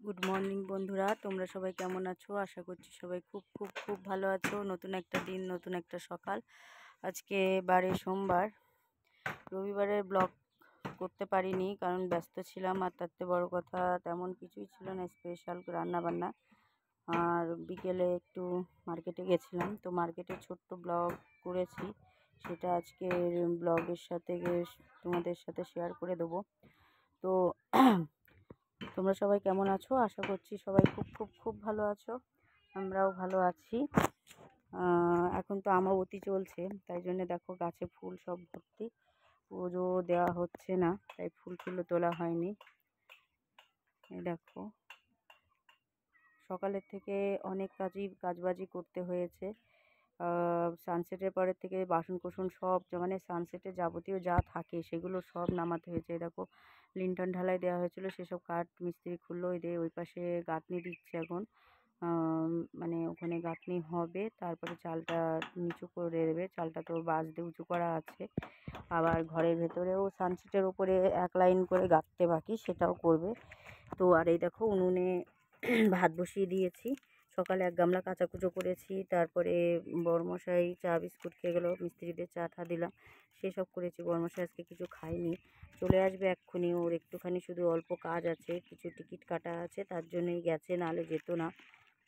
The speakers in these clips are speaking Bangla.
গুড মর্নিং বন্ধুরা, তোমরা সবাই কেমন আছো? আশা করছি সবাই খুব খুব খুব ভালো আছো। নতুন একটা দিন, নতুন একটা সকাল। আজকে বারে সোমবার, রবিবারের ব্লগ করতে পারিনি কারণ ব্যস্ত ছিলাম, আর তার থেকে বড় কথা তেমন কিছুই ছিল না স্পেশাল রান্না বান্না। আর বিকেলে একটু মার্কেটে গেছিলাম, তো মার্কেটে ছোট্ট ব্লগ করেছি, সেটা আজকের ব্লগের সাথে তোমাদের সাথে শেয়ার করে দেবো। তো তোমরা সবাই কেমন আছো? আশা করছি সবাই খুব খুব খুব ভালো আছো। আমরাও ভালো আছি। এখন তো আমাবতী চলছে, তাই জন্য দেখো গাছে ফুল সব ভর্তি। পুজো দেওয়া হচ্ছে না, তাই ফুল ফুলও তোলা হয়নি। এই দেখো, সকালের থেকে অনেক কাজবাজি করতে হয়েছে। সানসেটের পরের থেকে বাসন কোসন সব মানে সানসেটে যাবতীয় যা থাকে সেগুলো সব নামাতে হয়েছে। দেখো, লিন্টন ঢালাই দেওয়া হয়েছিল, সেসব কাঠ মিস্ত্রি খুললো। ওই পাশে গাঁথনি দিচ্ছে এখন। মানে ওখানে গাঁথনি হবে, তারপরে চালটা নিচু করে দেবে। চালটা তো বাঁশ দিয়ে উঁচু করা আছে। আবার ঘরের ভেতরেও সানসেটের ওপরে এক লাইন করে গাঁথতে বাকি, সেটাও করবে। তো আর এই দেখো, উনুনে ভাত বসিয়ে দিয়েছি। সকালে এক গামলা কাচাকুচো করেছি, তারপরে বড়মশাই চা বিস্কুট খেয়ে গেলো, মিস্ত্রিদের চা টা দিলাম, সেসব করেছি। বড়মশাই আজকে কিছু খায়নি, চলে আসবে এক্ষুনি। ওর একটুখানি শুধু অল্প কাজ আছে, কিছু টিকিট কাটা আছে, তার জন্যই গেছে, নাহলে যেত না।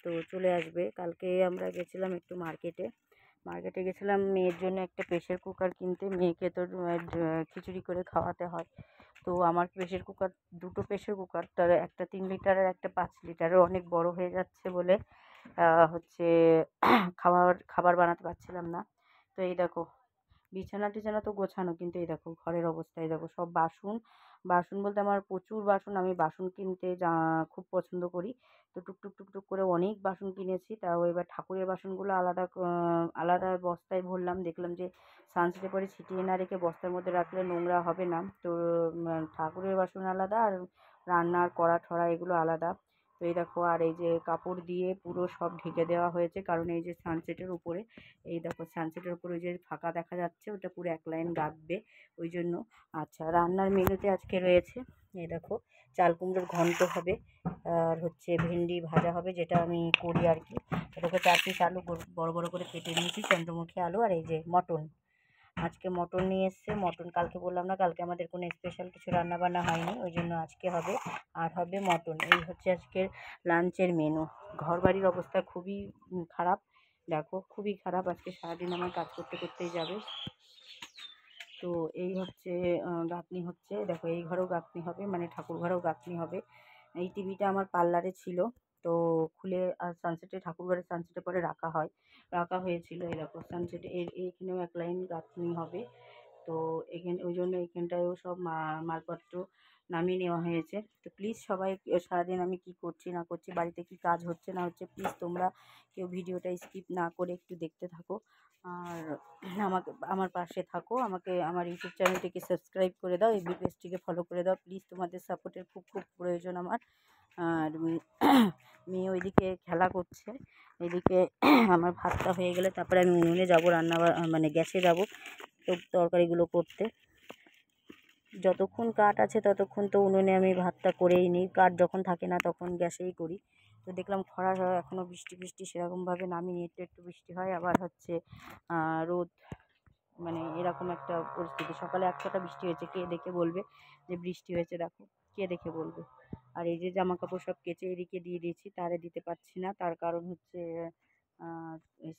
তো চলে আসবে। কালকে আমরা গেছিলাম একটু মার্কেটে গেছিলাম মেয়ের জন্য একটা প্রেশার কুকার কিনতে। মেয়েকে তো খিচুড়ি করে খাওয়াতে হয়। তো আমার দুটো প্রেশার কুকার, তার একটা 3 লিটারের, একটা 5 লিটারের, অনেক বড় হয়ে যাচ্ছে বলে হচ্ছে খাবার বানাতে পারছিলাম না। তো এই দেখো, বিছানা টিছানা তো গোছানো, কিন্তু এই দেখো ঘরের অবস্থা। এই দেখো সব বাসন বলতে আমার প্রচুর বাসন। আমি বাসন কিনতে খুব পছন্দ করি। তো টুকটুক টুকটুক করে অনেক বাসন কিনেছি। তাও এবার ঠাকুরের বাসনগুলো আলাদা বস্তায় ভরলাম। দেখলাম যে সানসেটের পরে ছিটিয়ে না রেখে বস্তার মধ্যে রাখলে নোংরা হবে না। তো ঠাকুরের বাসন আলাদা, আর রান্নার কড়া ঠড়া এগুলো আলাদা। তো এই দেখো, আর এই যে কাপড় দিয়ে পুরো সব ঢেকে দেওয়া হয়েছে, কারণ এই যে সানসেটের উপরে, এই দেখো সানসেটের উপরে ওই যে ফাঁকা দেখা যাচ্ছে, ওটা পুরো এক লাইন গাঁথবে, ওই জন্য। আচ্ছা, রান্নার মেনুতে আজকে রয়েছে, এই দেখো, চাল কুমড়োর ঘন্ট হবে, আর হচ্ছে ভেন্ডি ভাজা হবে, যেটা আমি করি আর কি। এটাকে 4 পিস আলু বড় বড় করে কেটে নিয়েছি, চন্দ্রমুখী আলু। আর এই যে মটন, আজকে মটন নিয়ে এসছে। মটন কালকে বললাম না, কালকে আমাদের কোনো স্পেশাল কিছু রান্না বান্না হয়নি, ওই জন্য আজকে হবে। আর হবে মটন। এই হচ্ছে আজকের লাঞ্চের মেনু। ঘর বাড়ির অবস্থা খুবই খারাপ, দেখো খুবই খারাপ। আজকে সারাদিন আমার কাজ করতে করতেই যাবে। তো এই হচ্ছে গাঁথনি হচ্ছে, দেখো এই ঘরেও গাঁথনি হবে, মানে ঠাকুর ঘরেও গাঁথনি হবে। এই টিভিটা আমার পার্লারে ছিল, তো খুলে আর ঠাকুর ঘরের সানসেটের পরে রাখা হয়েছিল। এই দেখো সানসেটে এইখানেও এক লাইন গাঁথনি হবে। তো ওই জন্য এখানটায়ও সব মালপত্র নামিয়ে নেওয়া হয়েছে। তো প্লিজ সবাই, সারাদিন আমি কি করছি না করছি, বাড়িতে কি কাজ হচ্ছে না হচ্ছে, প্লিজ তোমরা কেউ ভিডিওটা স্কিপ না করে একটু দেখতে থাকো, আর আমার পাশে থাকো। আমার ইউটিউব চ্যানেলটিকে সাবস্ক্রাইব করে দাও, এফবি পেজটিকে ফলো করে দাও। প্লিজ তোমাদের সাপোর্টের খুব খুব প্রয়োজন আমার। আর মেয়ে ওইদিকে খেলা করছে, এদিকে আমার ভাতটা হয়ে গেলে তারপরে আমি উনুনে যাবো, মানে গ্যাসে যাব তো তরকারিগুলো করতে। যতক্ষণ কাঠ আছে ততক্ষণ তো উনুনে আমি ভাতটা করেই নিই, কাঠ যখন থাকে না তখন গ্যাসেই করি। তো দেখলাম খরা এখনও বৃষ্টি সেরকমভাবে নামিনি, একটু একটু বৃষ্টি হয়, আবার হচ্ছে রোদ, মানে এরকম একটা পরিস্থিতি। সকালে এক ফোঁটা বৃষ্টি হয়েছে, কে দেখে বলবে যে বৃষ্টি হয়েছে? দেখো, কে দেখে বলবে? আর এই যে জামা কাপড় সব কেচে এদিকে দিয়ে দিয়েছি, তারে দিতে পারছি না, তার কারণ হচ্ছে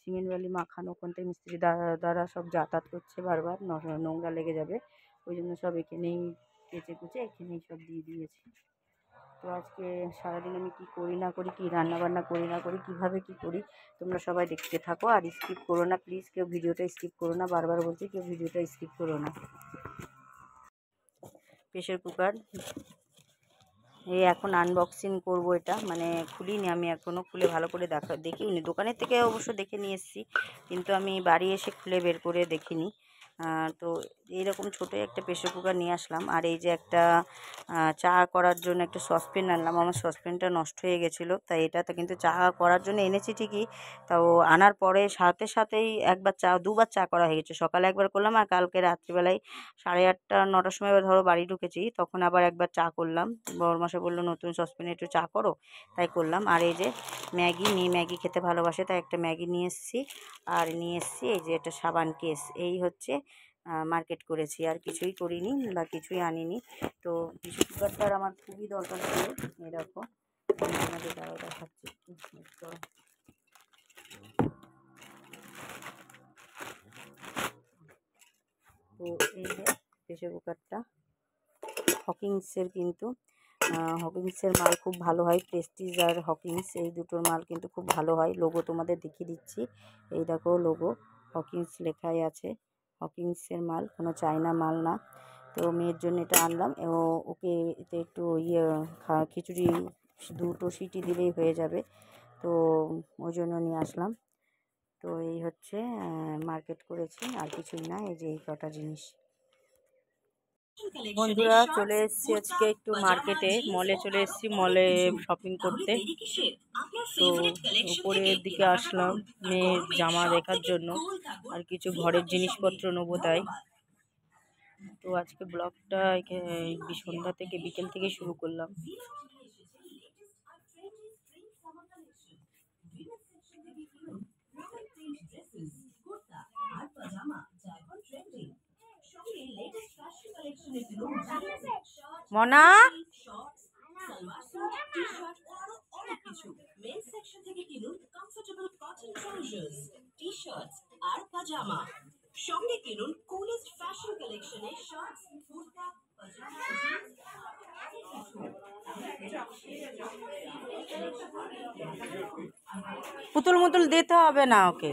সিমেন্ট বালি মাখানো, ওখান থেকে মিস্ত্রি দ্বারা সব যাতায়াত করছে, বারবার নোংরা লেগে যাবে, ওই জন্য সব এখানেই কেচে কুচে এখানেই সব দিয়ে দিয়েছি। তো আজকে সারাদিন আমি কি করি না করি, কি রান্না বান্না করি না করি, কিভাবে কি করি, তোমরা সবাই দেখতে থাকো, আর স্কিপ করো না প্লিজ, কেউ ভিডিওটা স্কিপ করো না, বারবার বলছি কেউ ভিডিওটা স্কিপ করো না। প্রেশার কুকার এই এখন আনবক্সিং করব, এটা মানে খুলিনি আমি এখনও, খুলে ভালো করে দেখিনি। দোকানের থেকে অবশ্য দেখে নিয়ে এসেছি, কিন্তু আমি বাড়ি এসে খুলে বের করে দেখিনি। তো এইরকম ছোটো একটা প্রেশার কুকার নিয়ে আসলাম। আর এই যে একটা চা করার জন্য একটা সসপ্যান আনলাম। আমার সসপ্যানটা নষ্ট হয়ে গেছিলো, তাই এটাতে কিন্তু চা করার জন্য এনেছি ঠিকই, তাও আনার পরে সাথে সাথেই দুবার চা করা হয়ে গেছে। সকালে একবার করলাম, আর কালকে রাত্রিবেলায় 8:30 9টার সময় ধরো বাড়ি ঢুকেছি, তখন আবার একবার চা করলাম। বড়মশাই বললো নতুন সসপ্যানে একটু চা করো, তাই করলাম। আর এই যে মেয়ে ম্যাগি খেতে ভালোবাসে, তাই একটা ম্যাগি নিয়ে এসেছি। আর নিয়ে এসেছি এই যে একটা সাবান কেস। এই হচ্ছে মার্কেট করেছি, আর কিছুই করিনি বা কিছুই আনিনি। তো টিস্যু পেপারটার আমার খুবই দরকার ছিল। এই দেখো আমাদের দ্বারা দেখাচ্ছি একটু। তো এই যে প্রেশার কুকারটা হকিংসের, কিন্তু হকিংসের মাল খুব ভালো হয়। প্রেস্টিজ আর হকিংস এই দুটোর মাল কিন্তু খুব ভালো হয়। লোগো তোমাদের দেখিয়ে দিচ্ছি, এই দেখো লোগো হকিংস লেখাই আছে। হকিংসের মাল, কোনো চায়না মাল না। তো মেয়ের জন্য এটা আনলাম, ওকে এতে একটু খিচুড়ি 2টো সিটি দিলেই হয়ে যাবে, তো ওই জন্য নিয়ে আসলাম। তো এই হচ্ছে মার্কেট করেছি, আর কিছুই না। এই যে এই কটা জিনিস। বন্ধুরা চলে এসেছি আজকে একটু মার্কেটে, মলে চলে এসেছি, মলে শপিং করতে। তো উপরের দিকে আসলাম মেয়ের জামা দেখার জন্য, আর কিছু ঘরের জিনিসপত্র নেবো তাই। তো আজকে ব্লগটা সন্ধ্যা থেকে বিকেল থেকে শুরু করলাম। মনা সঙ্গে কিনুন কুলেস্ট ফ্যাশন কালেকশনে শর্টস, কুর্তা, পুতুল মুতুল দিতে হবে না ওকে।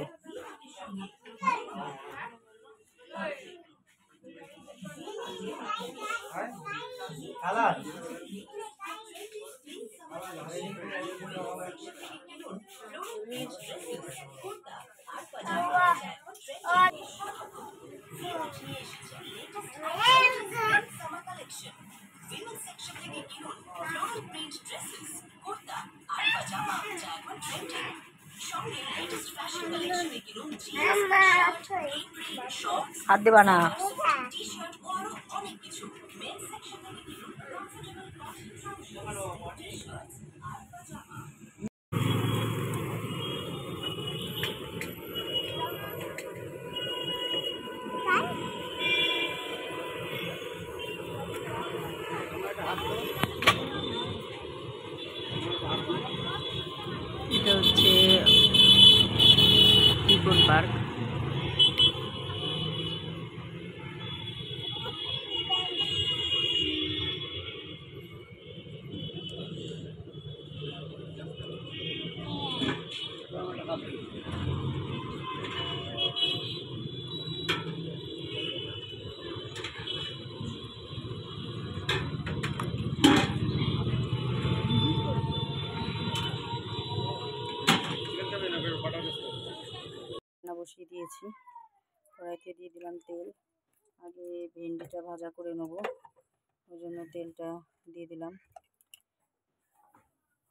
হাত দেবা না। এটা হচ্ছে ত্রিপুর পার্ক। বসিয়ে দিয়েছি, কড়াইতে দিয়ে দিলাম তেল। আগে ভেন্ডিটা ভাজা করে নেব, ওই জন্য তেলটা দিয়ে দিলাম।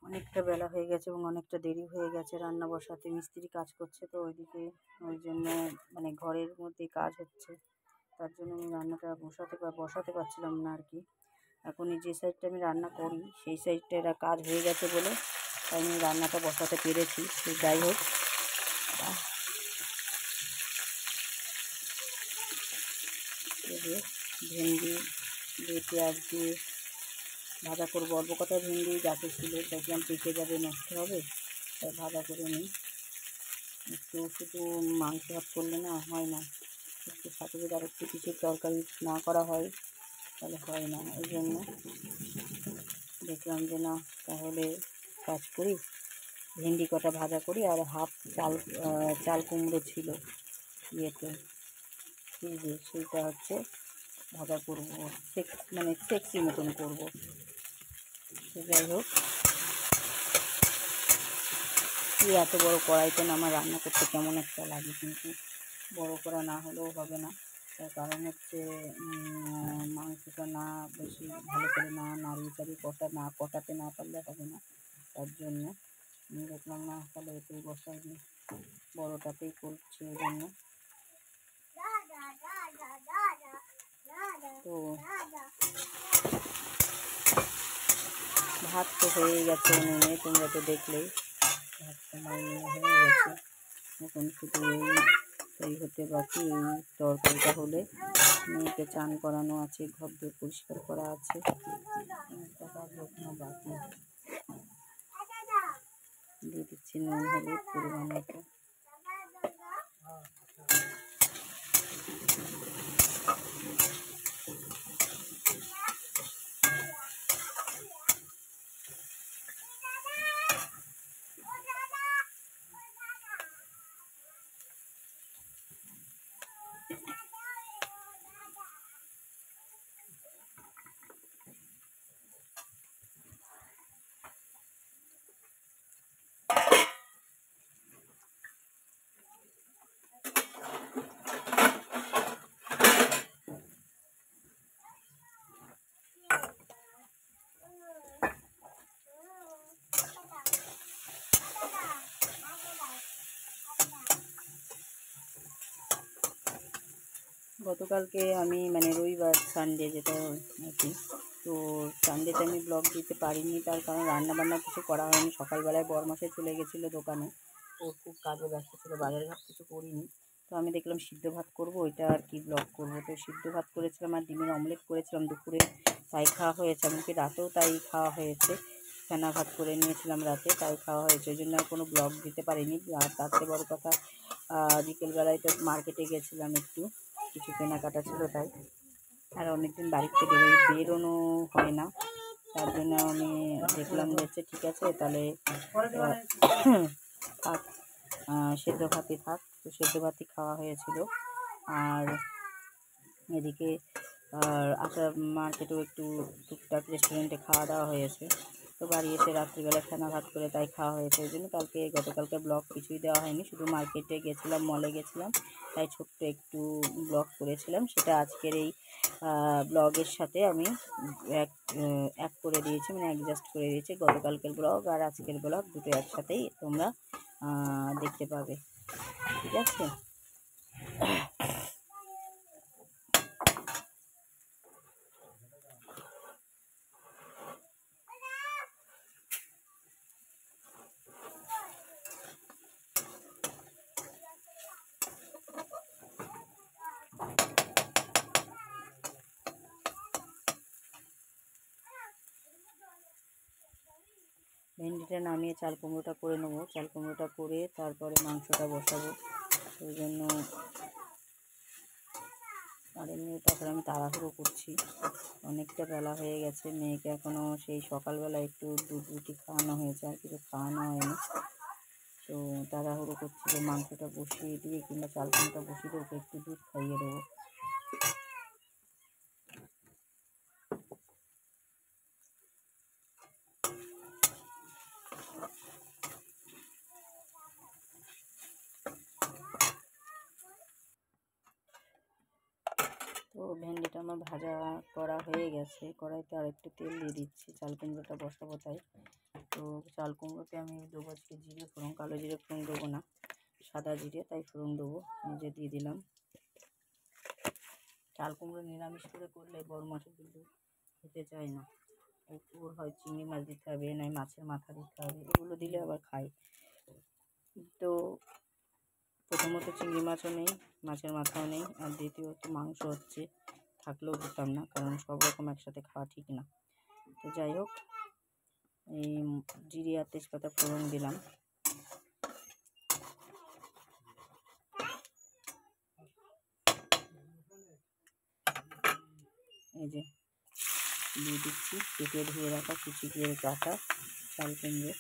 অনেকটা বেলা হয়ে গেছে এবং অনেকটা দেরি হয়ে গেছে রান্না বসাতে। মিস্ত্রি কাজ করছে, তো ওইদিকে ওই জন্য মানে ঘরের মধ্যে কাজ হচ্ছে, তার জন্য আমি রান্নাটা বসাতে পারছিলাম না আর কি। এখন এই যে সাইডটা আমি রান্না করি সেই সাইডটা এরা কাজ হয়ে গেছে বলে তাই আমি রান্নাটা বসাতে পেরেছি। তো যাই হোক, ভেন্ডি দিয়ে পেঁয়াজ দিয়ে ভাজা করবো। অল্প কটা ভেন্ডি গাছে ছিল, দেখলাম পেকে যাবে, নষ্ট হবে, তাই ভাজা করে নিই। একটু শুধু মাংস ভাত করলে না হয় না, একটু সাথে যদি আর একটু কিছুর তরকারি না করা হয় তাহলে হয় না। এই জন্য দেখলাম যে না, তাহলে কাজ করি, ভেন্ডি কটা ভাজা করি। আর হাফ চাল কুমড়ো ছিল ইয়েতে ফ্রিজে, সেইটা হচ্ছে ভাজা করবো, মানে সেক্সি মতন করবো। যাই হোক, এত বড় কড়াইতে না আমার রান্না করতে কেমন একটা লাগে, কিন্তু বড় কড়া না হলেও হবে না। তার কারণ হচ্ছে মাংসটা না বেশি ভালো করে না নাড়িয়ে চাড়িয়ে কষাতে না পারলে হবে না। তার জন্য দেখলাম না তাহলে এতেই বসাই দিই, বড়োটাতেই করছি ওই জন্য। তো ভাত তো হয়ে গেছে উনুনে, তোমরা তো দেখলেই ভাত সময় নিয়ে হয়ে গেছে। এখন শুধু এই হতে বাকি, এই তরকারিটা হলে মেয়েকে চান করানো আছে, ঘর দিয়ে পরিষ্কার করা আছে, বাকি দিয়ে দিচ্ছি নুন হলুদ পরিমাণ মতো। গতকালকে আমি রবিবার সানডে যেটা আর কি, তো সানডেতে আমি ব্লগ দিতে পারিনি, তার কারণ রান্নাবান্না কিছু করা হয়নি। সকালবেলায় বরমাসে চলে গেছিলো দোকানে, তো খুব কাজে ব্যস্ত ছিলো, বাজারে ঘাট কিছু করিনি। তো আমি দেখলাম সিদ্ধ ভাত করবো, ওইটা আর কি ব্লগ করবো। তো সিদ্ধ ভাত করেছিলাম আর ডিমের অমলেট করেছিলাম দুপুরে, তাই খাওয়া হয়েছে। এমনকি রাতেও তাই খাওয়া হয়েছে, ফেনা ভাত করে নিয়েছিলাম রাতে, তাই খাওয়া হয়েছে। ওই জন্য আর কোনো ব্লগ দিতে পারিনি। আর তার চেয়ে বড়ো কথা, বিকেলবেলায় তো মার্কেটে গেছিলাম, একটু কিছু কেনাকাটা ছিল তাই। আর অনেকদিন বাড়িতে বেরোনো হয় না, তার জন্য আমি দেখলাম যে ঠিক আছে তাহলে থাক, সেদ্ধ ভাতই থাক। তো সেদ্ধ ভাতই খাওয়া হয়েছিল। আর এদিকে আসার মার্কেটেও একটু টুকটাক রেস্টুরেন্টে খাওয়া দাওয়া হয়েছে। তো বাড়ি এসে রাত্রিবেলা ফেনা ভাত করে তাই খাওয়া হয়েছে। ওই জন্য গতকালকে ব্লগ কিছুই দেওয়া হয়নি, শুধু মার্কেটে গেছিলাম, মলে গেছিলাম, তাই ছোট্ট একটু ব্লগ করেছিলাম। সেটা আজকের এই ব্লগের সাথে আমি এক করে দিয়েছি, অ্যাডজাস্ট করে দিয়েছি। গতকালকের ব্লগ আর আজকের ব্লগ দুটো একসাথেই তোমরা দেখতে পাবে, ঠিক আছে। ভেন্ডিটা নামিয়ে চাল কুমড়োটা করে নেবো, চাল কুমড়োটা করে তারপরে মাংসটা বসাবো। ওই জন্য আর এমনি তারপরে আমি তাড়াহুড়ো করছি, অনেকটা বেলা হয়ে গেছে। মেয়েকে এখনও সেই সকালবেলা একটু দুধ রুটি খাওয়ানো হয়েছে, আর কিছু খাওয়ানো হয়নি। তো তাড়াহুড়ো করছি যে মাংসটা বসিয়ে দিয়ে কিংবা চাল কুমড়োটা বসিয়ে দিয়ে ওকে একটু দুধ খাইয়ে দেবো। তো ভেন্ডিটা আমার ভাজা করা হয়ে গেছে, কড়াইতে আর একটু তেল দিয়ে দিচ্ছি, চাল কুমড়োটা বসাবো তাই। তো চাল কুমড়োতে আমি দেবো আজকে জিরে ফোড়ন, কালো জিরে ফোড়ন দেবো না, সাদা জিরে, তাই ফোড়ন দেবো, নিজে দিয়ে দিলাম। চাল কুমড়ো নিরামিষ করে করলে বড় মাছের কিন্তু খেতে চায় না, ওর হয় চিংড়ি মাছ দিতে হবে, নয় মাছের মাথা দিতে হবে, এগুলো দিলে আবার খায়। তো প্রথমত চিংড়ি মাছও নেই, মাছের মাথাও নেই, আর দ্বিতীয়ত মাংস হচ্ছে, থাকলেও দিতাম না, কারণ সব রকম একসাথে খাওয়া ঠিক না। তো যাই হোক, এই জিরে আর তেজপাতা ফোড়ন দিলাম। এই যে দিয়ে দিচ্ছি কেটে ধুয়ে রাখা কুচি করে কাটা চাল কুমড়ো।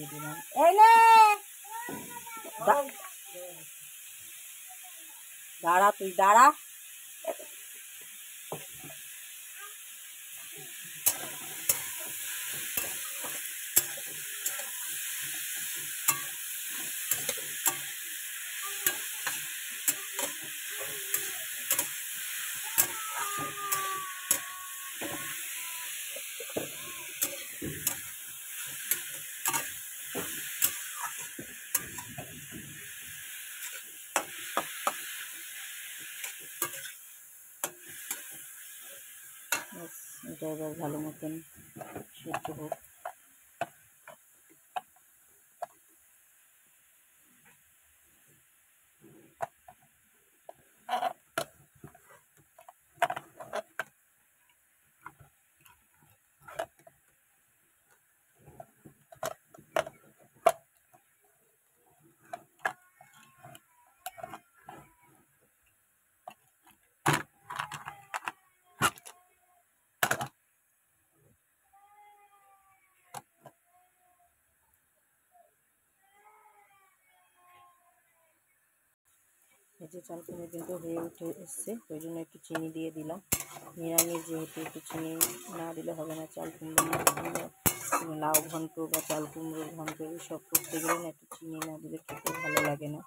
দিয়ে দিলাম। এই নে দাঁড়া, তুই দাঁড়া। এটা এবার ভালো মতন সেদ্ধ হোক। এই যে চাল কুমড়ো কিন্তু হয়ে উঠে এসছে, ওই জন্য একটু চিনি দিয়ে দিলাম। নিরামিষ যেহেতু একটু চিনি না দিলে হবে না। চাল কুমড়ো লাউ ঘন্ট বা চাল কুমড়োর ঘন্ট এসব করতে গেলে না একটু চিনি না দিলে খেতে ভালো লাগে না।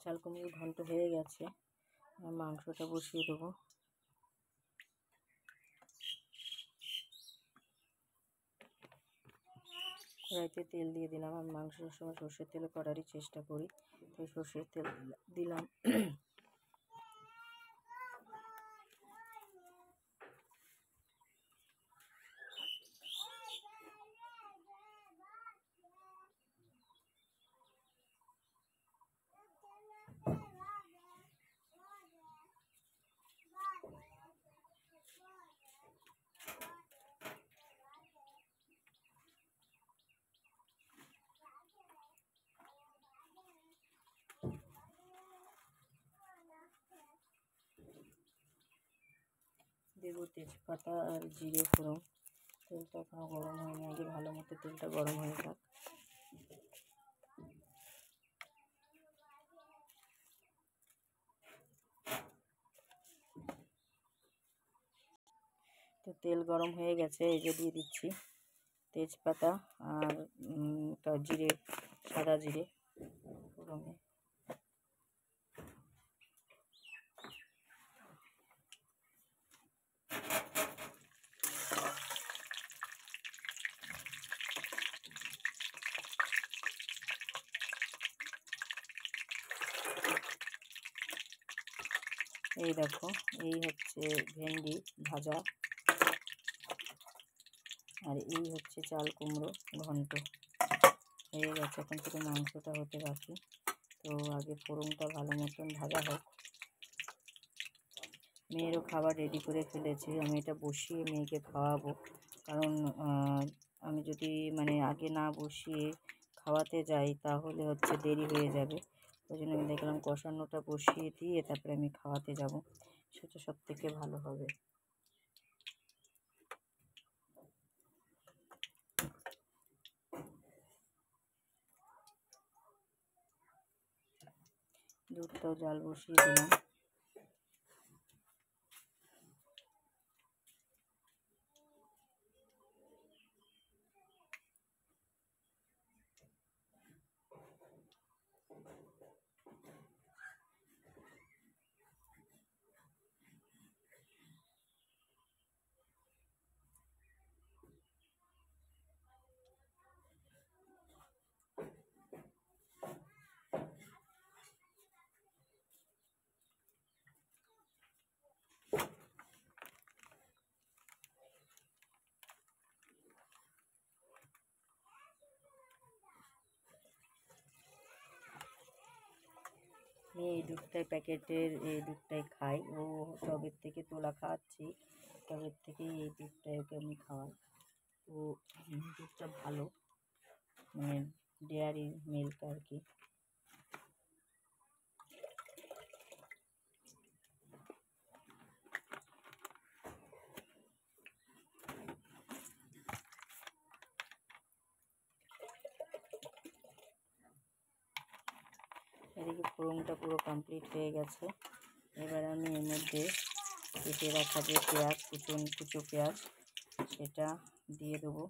চাল কুমড়োর ঘন্ট হয়ে গেছে, মাংসটা বসিয়ে দেবো। কড়াইতে তেল দিয়ে দিলাম। আমি মাংসের সময় সর্ষের তেলে করারই চেষ্টা করি, তাই সর্ষের তেল দিলাম। দেবো তেজপাতা আর জিরে ফোড়ন। তেলটা এখনও গরম হয়নি, আগে ভালো মতো তেলটা গরম হয়ে যাক। তো তেল গরম হয়ে গেছে, এই যে দিয়ে দিচ্ছি তেজপাতা আর জিরে, সাদা জিরে ফোড়নে। এই দেখো, এই হচ্ছে ভেন্ডি ভাজা, আর এই হচ্ছে চাল কুমড়ো ঘন্ট হয়ে গেছে। এখন থেকে মাংসটা হতে বাকি, তো আগে ফোড়নটা ভালো মতন ভাজা হোক। মেয়েরও খাবার রেডি করে ফেলেছি, আমি এটা বসিয়ে মেয়েকে খাওয়াবো। কারণ আমি যদি মানে আগে না বসিয়ে খাওয়াতে যাই তাহলে হচ্ছে দেরি হয়ে যাবে। ওই জন্য আমি দেখলাম কষানোটা বসিয়ে দিয়ে তারপরে আমি খাওয়াতে যাব, সেটা সব থেকে ভালো হবে। দুধটাও জাল বসিয়ে দিলাম। দুধটাই প্যাকেটের এই দুধটাই খাই। ও টবের থেকে তোলা খাওয়াচ্ছি, টবের থেকে এই দুধটাই ওকে আমি খাওয়াই। তো দুধটা ভালো, মানে ডেয়ারি মিল্ক আর কি। এদিকে ফোড়নটা পুরো কমপ্লিট হয়ে গেছে। এবার আমি এর মধ্যে কেটে রাখা যে পেঁয়াজ, কুচো পেঁয়াজ, সেটা দিয়ে দেবো।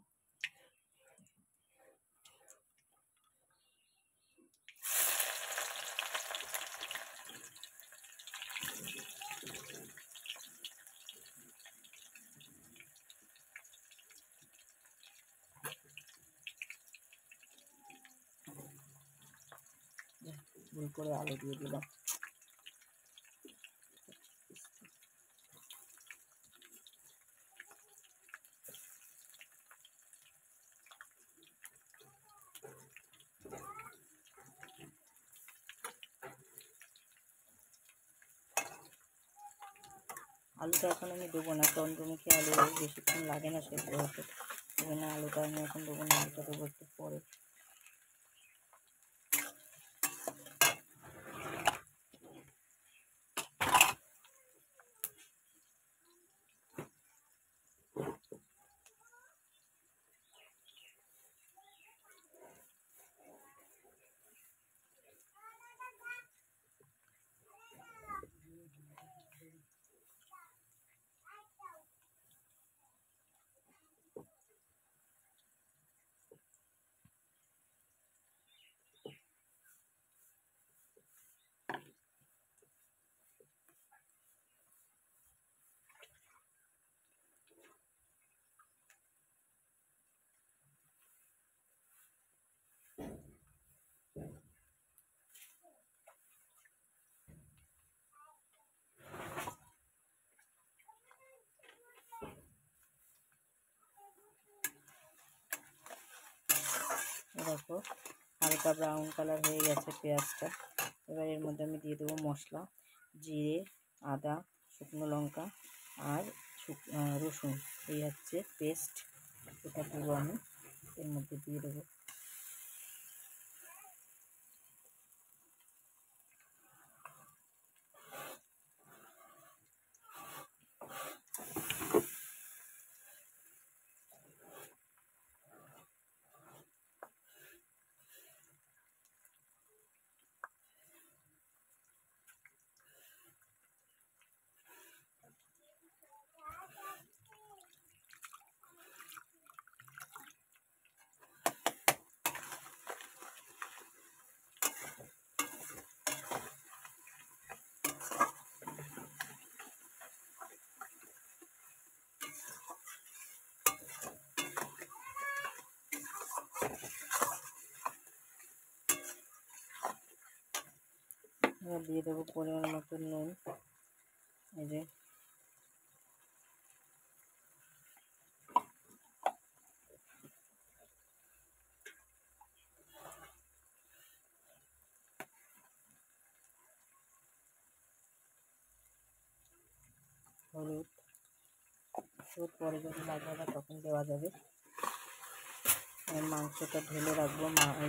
ভুল করে আলু দিয়ে দিলাম। আলুটা এখন আমি দেবো না, চন্দ্রমুখী আলু বেশিক্ষণ লাগে না সেদ্ধ হতে, ওই না আলুটা আমি এখন দেবো না, আলুটা দেবো একটু পরে। দেখো হালকা ব্রাউন কালার হয়ে গেছে পেঁয়াজটা। এবার এর মধ্যে আমি দিয়ে দেবো মশলা, জিরে, আদা, শুকনো লঙ্কা আর রসুন, এই হচ্ছে পেস্ট, এটা পুরো আমি এর মধ্যে দিয়ে দেবো। এবার দিয়ে দেবো পরিমাণ মতো নুন, এই যে হলুদ, পরে যদি লাগবে তখন দেওয়া যাবে। মাংসটা ঢেলে রাখবো,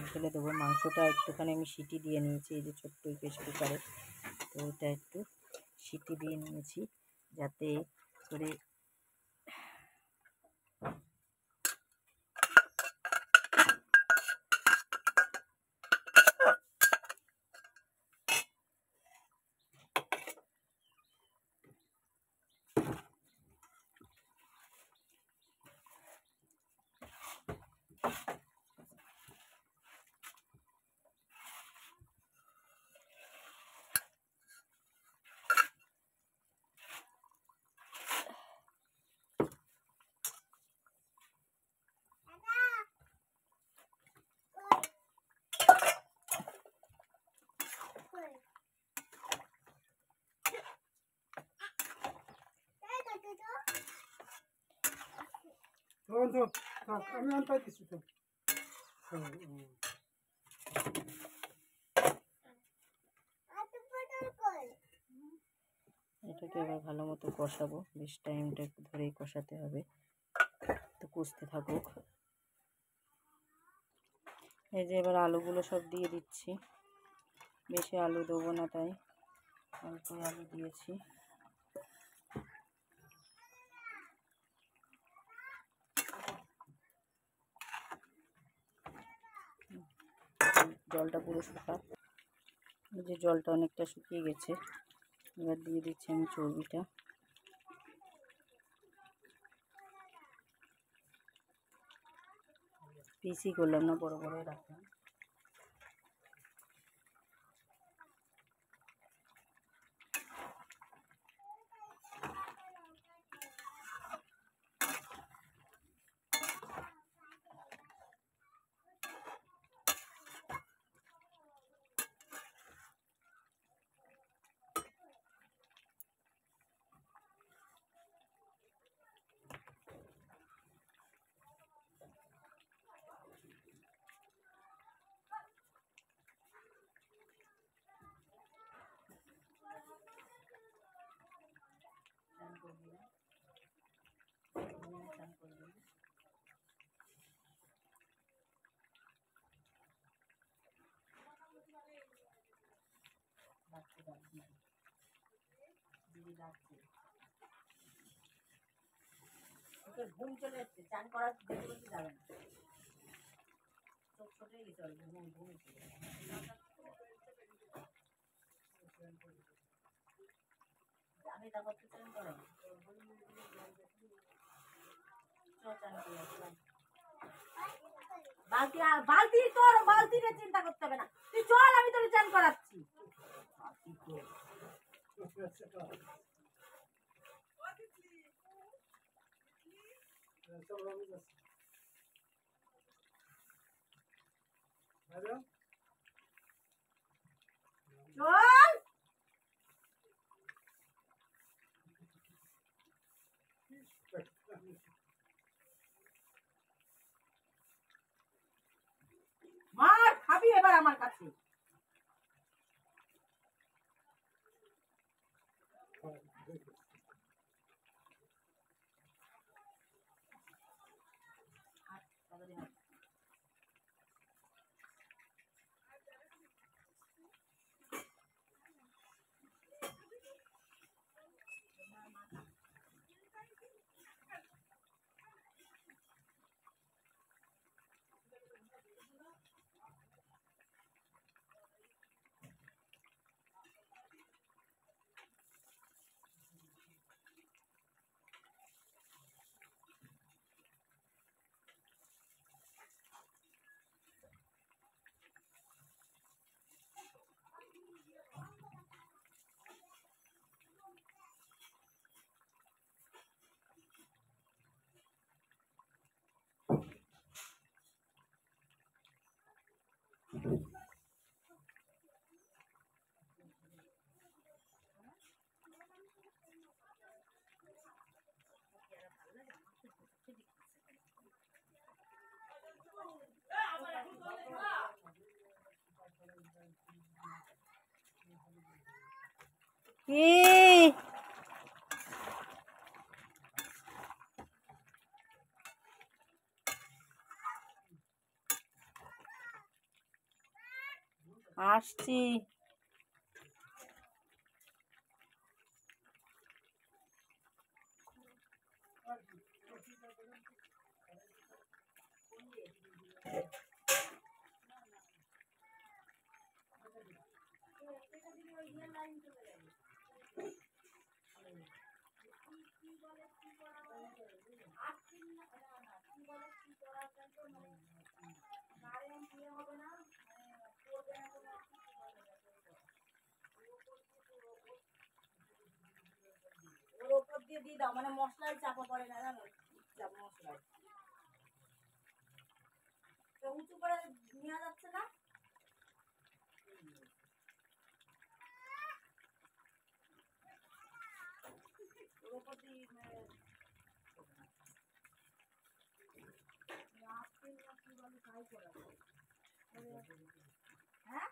ঢেলে দেবো। মাংসটা একটুখানি আমি সিটি দিয়ে নিয়েছি, এই যে ছোট্ট প্রেসার কুকারে, তো ওইটা একটু সিটি দিয়ে নিয়েছি যাতে করে আমি আনতে দিচ্ছি তো। মশলাটাকে এবার ভালো মতো কষাবো, বেশ টাইমটা একটু ধরেই কষাতে হবে। তো কষতে থাকুক। এই যে এবার আলুগুলো সব দিয়ে দিচ্ছি, বেশি আলু দেবো না তাই অল্প আলু দিয়েছি। জলটা পুরো শুকা, এই যে জলটা অনেকটা শুকিয়ে গেছে। এবার দিয়ে দিচ্ছি আমি চর্বিটা। পিসি করলাম না, বড় বড় রাখলাম। ঘুম চলে যাচ্ছে, চান করার দেখতে যাবে না, চোখ ছোটে গেছে, ঘুম আমি তারপর তো চান করে বালতি বালতি তোর বালতি নিয়ে চিন্তা করতে হবে না, তুই চল আমি তোর চান করাচ্ছি। চল মার খাবি এবার আমার কাছে। কি আসছি। ওর ওপর দিয়ে দিয়ে দাও, মানে মশলায় চাপা পড়ে না, জানো চাপ মশলায় তো উঁচু করে নেওয়া যাচ্ছে না। ওর ওপর দিয়ে হ্যাঁ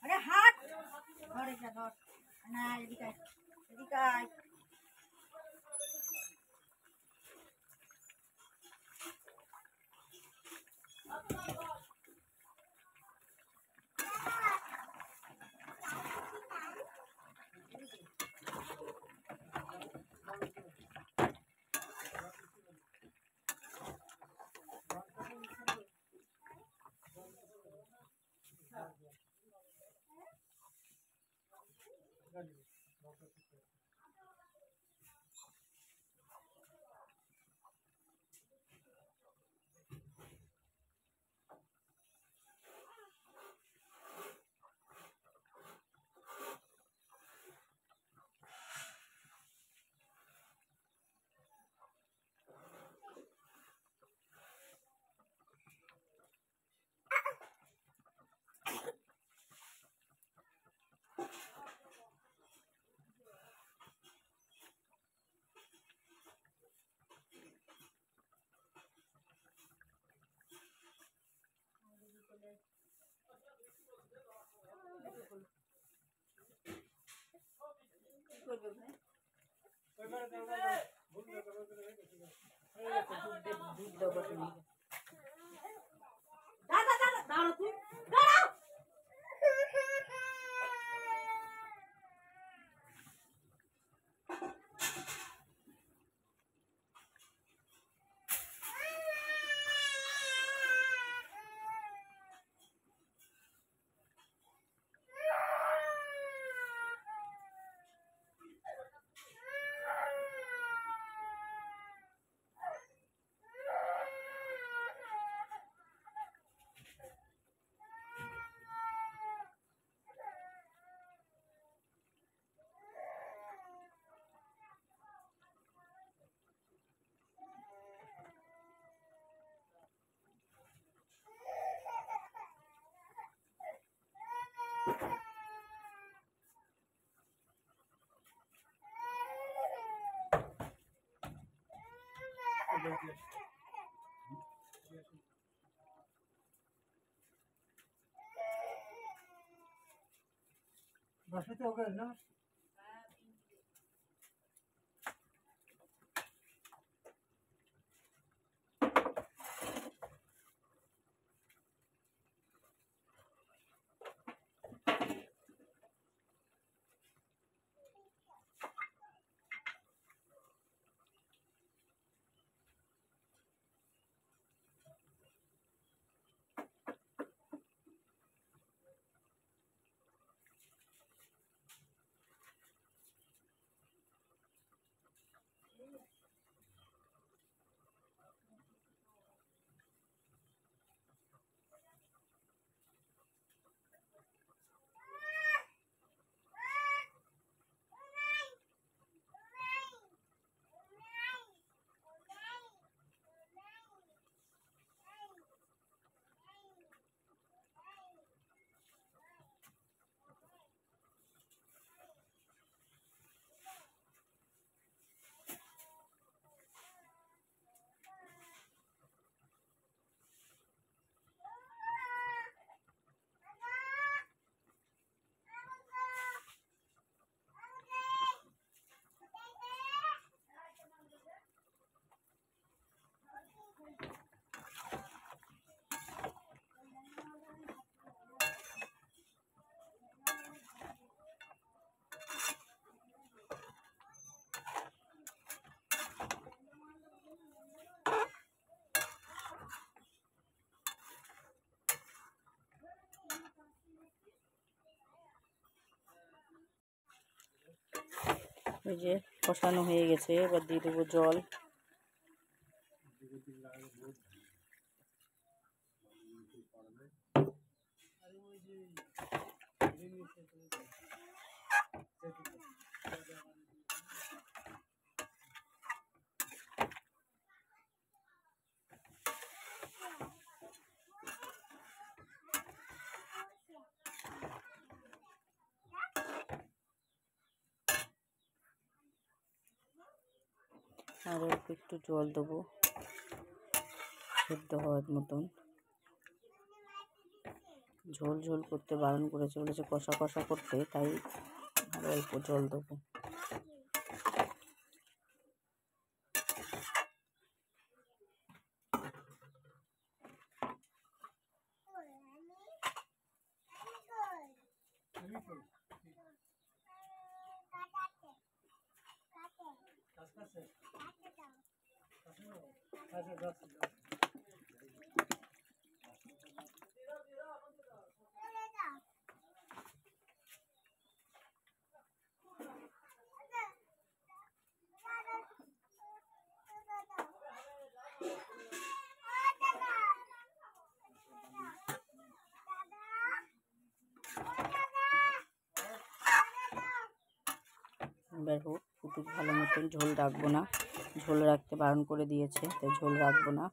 আরে হাট ধর এটা ধর না এদিকে আয়, এদিকে আয়। বাসাতে হবে না। এই যে কষানো হয়ে গেছে, এবার দিয়ে দেবো জল। আর অল্প একটু জল দেবো সেদ্ধ হওয়ার মতন। ঝোল ঝোল করতে বারণ করেছে, বলেছে কষা কষা করতে, তাই আর অল্প জল দেবো। এবার হোক ফুটুক ভালো মতন, ঝোল রাখবো না, ঝোল রাখতে বারণ করে দিয়েছে, তাই ঝোল রাখবো না।